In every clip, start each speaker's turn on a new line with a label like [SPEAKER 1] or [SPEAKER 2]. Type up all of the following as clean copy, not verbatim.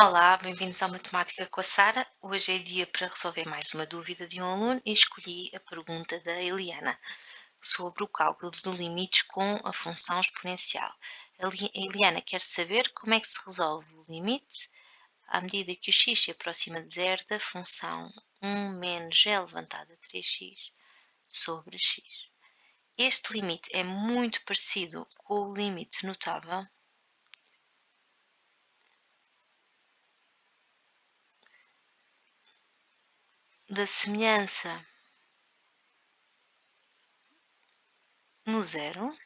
[SPEAKER 1] Olá, bem-vindos ao Matemática com a Sara. Hoje é dia para resolver mais uma dúvida de um aluno e escolhi a pergunta da Eliana sobre o cálculo de limites com a função exponencial. A Eliana quer saber como é que se resolve o limite à medida que o x se aproxima de zero da função 1 menos g elevado a 3x sobre x. Este limite é muito parecido com o limite notável da semelhança no zero,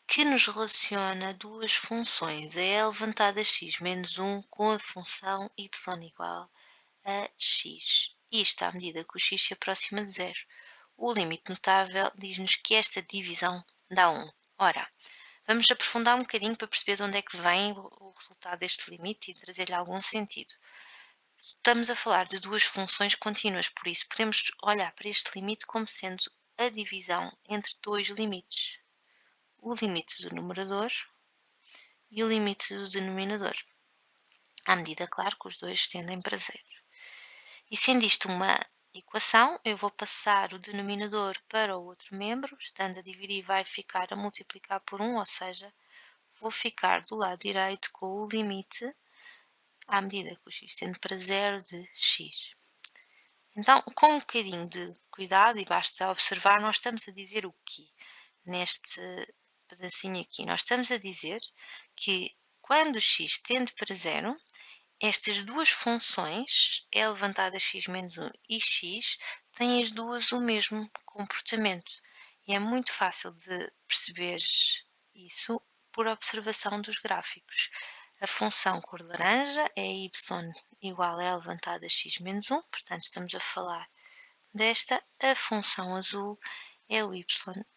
[SPEAKER 1] que nos relaciona duas funções, a e levantada a x menos 1 com a função y igual a x. Isto à medida que o x se aproxima de zero. O limite notável diz-nos que esta divisão dá 1. Ora, vamos aprofundar um bocadinho para perceber de onde é que vem o resultado deste limite e trazer-lhe algum sentido. Estamos a falar de duas funções contínuas, por isso podemos olhar para este limite como sendo a divisão entre dois limites. O limite do numerador e o limite do denominador, à medida, claro, que os dois tendem para zero. E sendo isto uma equação, eu vou passar o denominador para o outro membro, estando a dividir vai ficar a multiplicar por 1, ou seja, vou ficar do lado direito com o limite, à medida que o x tende para zero, de x. Então, com um bocadinho de cuidado, e basta observar, nós estamos a dizer o quê? Neste pedacinho aqui, nós estamos a dizer que quando x tende para zero, estas duas funções, e levantada a x menos 1 e x, têm as duas o mesmo comportamento. E é muito fácil de perceber isso por observação dos gráficos. A função cor laranja é y igual a levantada a x menos 1, portanto estamos a falar desta. A função azul é o y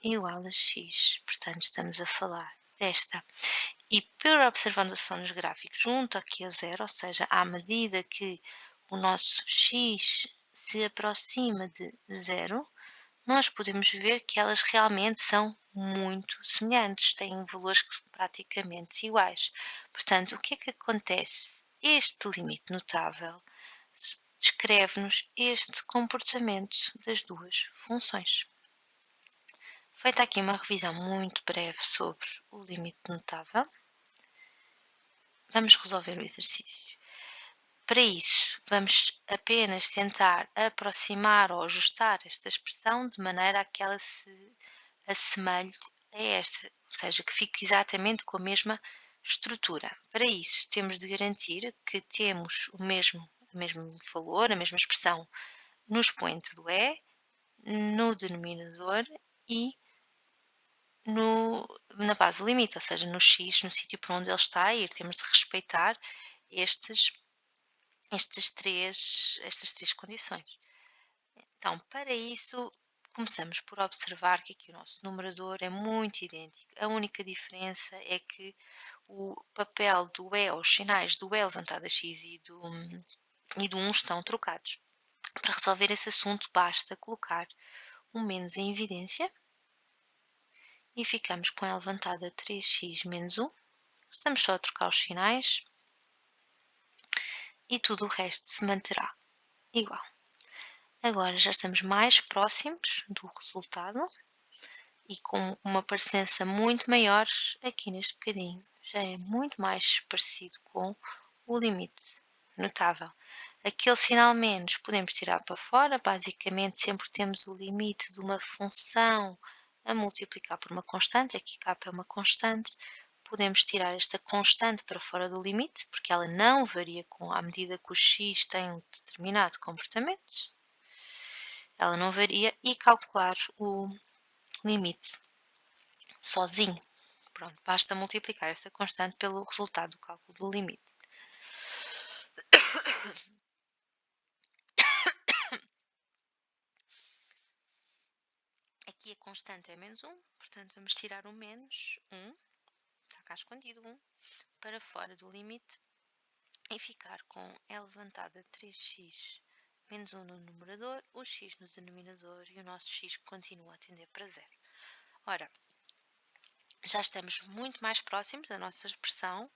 [SPEAKER 1] igual a x, portanto estamos a falar desta. E por observação dos gráficos junto aqui a zero, ou seja, à medida que o nosso x se aproxima de zero, nós podemos ver que elas realmente são muito semelhantes, têm valores que são praticamente iguais. Portanto, o que é que acontece? Este limite notável descreve-nos este comportamento das duas funções. Feita aqui uma revisão muito breve sobre o limite notável, vamos resolver o exercício. Para isso, vamos apenas tentar aproximar ou ajustar esta expressão de maneira a que ela se assemelhe a esta, ou seja, que fique exatamente com a mesma estrutura. Para isso, temos de garantir que temos o mesmo valor, a mesma expressão no expoente do e, no denominador e na base do limite, ou seja, no x, no sítio por onde ele está a ir. Temos de respeitar estas três condições. Então, para isso, começamos por observar que aqui o nosso numerador é muito idêntico. A única diferença é que o papel do e, os sinais do e levantado a x e do 1 estão trocados. Para resolver esse assunto, basta colocar um menos em evidência e ficamos com e levantado a 3x menos 1. Estamos só a trocar os sinais e tudo o resto se manterá igual. Agora já estamos mais próximos do resultado e com uma parecença muito maior aqui neste bocadinho. Já é muito mais parecido com o limite notável. Aquele sinal menos podemos tirar para fora, basicamente sempre temos o limite de uma função a multiplicar por uma constante, aqui k é uma constante, podemos tirar esta constante para fora do limite, porque ela não varia à medida que o x tem um determinado comportamento, ela não varia, e calcular o limite sozinho. Pronto, basta multiplicar essa constante pelo resultado do cálculo do limite. Aqui a constante é menos 1, portanto vamos tirar o menos 1, está cá escondido 1, para fora do limite e ficar com e levantada 3x menos 1 no numerador, o x no denominador e o nosso x continua a tender para zero. Ora, já estamos muito mais próximos da nossa expressão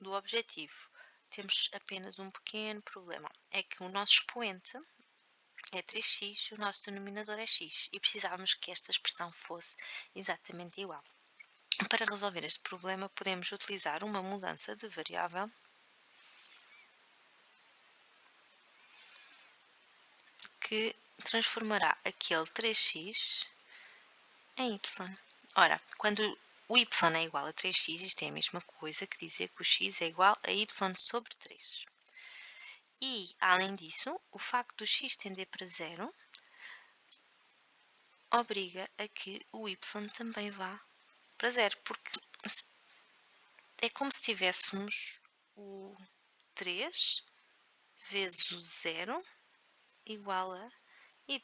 [SPEAKER 1] do objetivo. Temos apenas um pequeno problema, é que o nosso expoente é 3x, o nosso denominador é x, e precisávamos que esta expressão fosse exatamente igual. Para resolver este problema, podemos utilizar uma mudança de variável que transformará aquele 3x em y. Ora, quando o y é igual a 3x, isto é a mesma coisa que dizer que o x é igual a y sobre 3. E, além disso, o facto do x tender para zero obriga a que o y também vá para zero, porque é como se tivéssemos o 3 vezes o zero igual a y.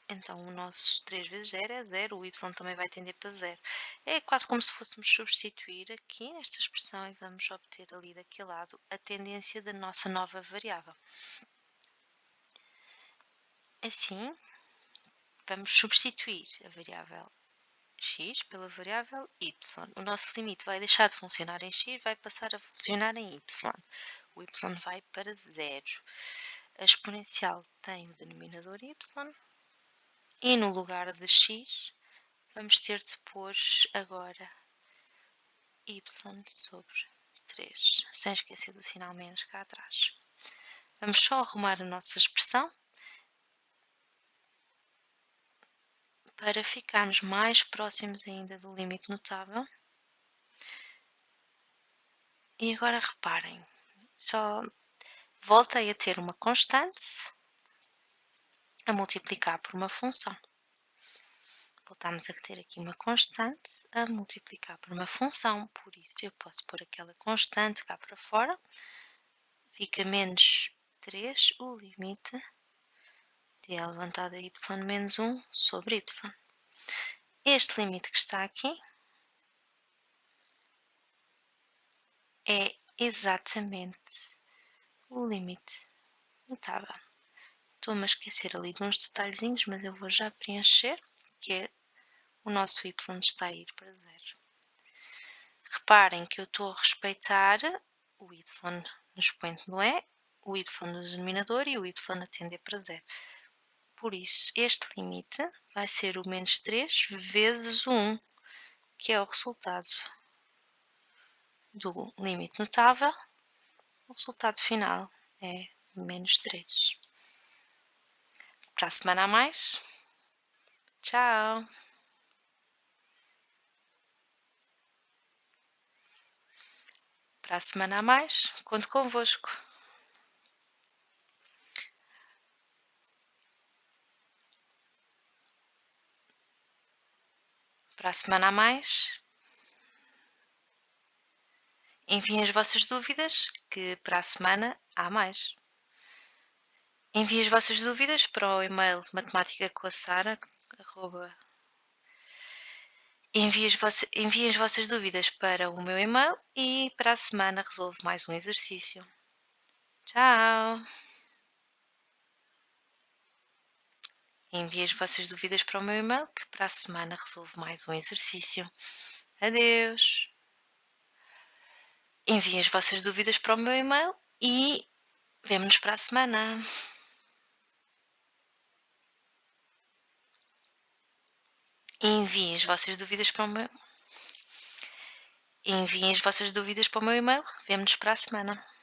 [SPEAKER 1] Então, o nosso 3 vezes 0 é 0, o y também vai tender para 0. É quase como se fôssemos substituir aqui nesta expressão e vamos obter ali daquele lado a tendência da nossa nova variável. Assim, vamos substituir a variável x pela variável y. O nosso limite vai deixar de funcionar em x, vai passar a funcionar em y. O y vai para 0. A exponencial tem o denominador y e no lugar de x vamos ter de pôr agora y sobre 3, sem esquecer do sinal menos cá atrás. Vamos só arrumar a nossa expressão para ficarmos mais próximos ainda do limite notável. E agora reparem, só voltei a ter uma constante a multiplicar por uma função. Voltamos a ter aqui uma constante a multiplicar por uma função, por isso eu posso pôr aquela constante cá para fora, fica menos 3, o limite de L levantado a y menos 1 sobre y. Este limite que está aqui é exatamente o limite notável. Estou-me a esquecer ali de uns detalhezinhos, mas eu vou já preencher, que é o nosso y está a ir para 0. Reparem que eu estou a respeitar o y no expoente não é, o y no denominador e o y a tender para 0. Por isso, este limite vai ser o menos 3 vezes o 1, que é o resultado do limite notável. O resultado final é menos 3. Para a semana a mais. Tchau! Para a semana a mais, conto convosco. Para a semana a mais, enviem as vossas dúvidas, que para a semana há mais. Enviem as vossas dúvidas para o e-mail matemáticacoassara. Enviem as vossas dúvidas para o meu e-mail e para a semana resolvo mais um exercício. Tchau! Enviem as vossas dúvidas para o meu e-mail que para a semana resolvo mais um exercício. Adeus! Enviem as vossas dúvidas para o meu e-mail e vemo-nos para a semana. Enviem as vossas dúvidas para o meu... Enviem as vossas dúvidas para o meu e-mail. Vemo-nos para a semana.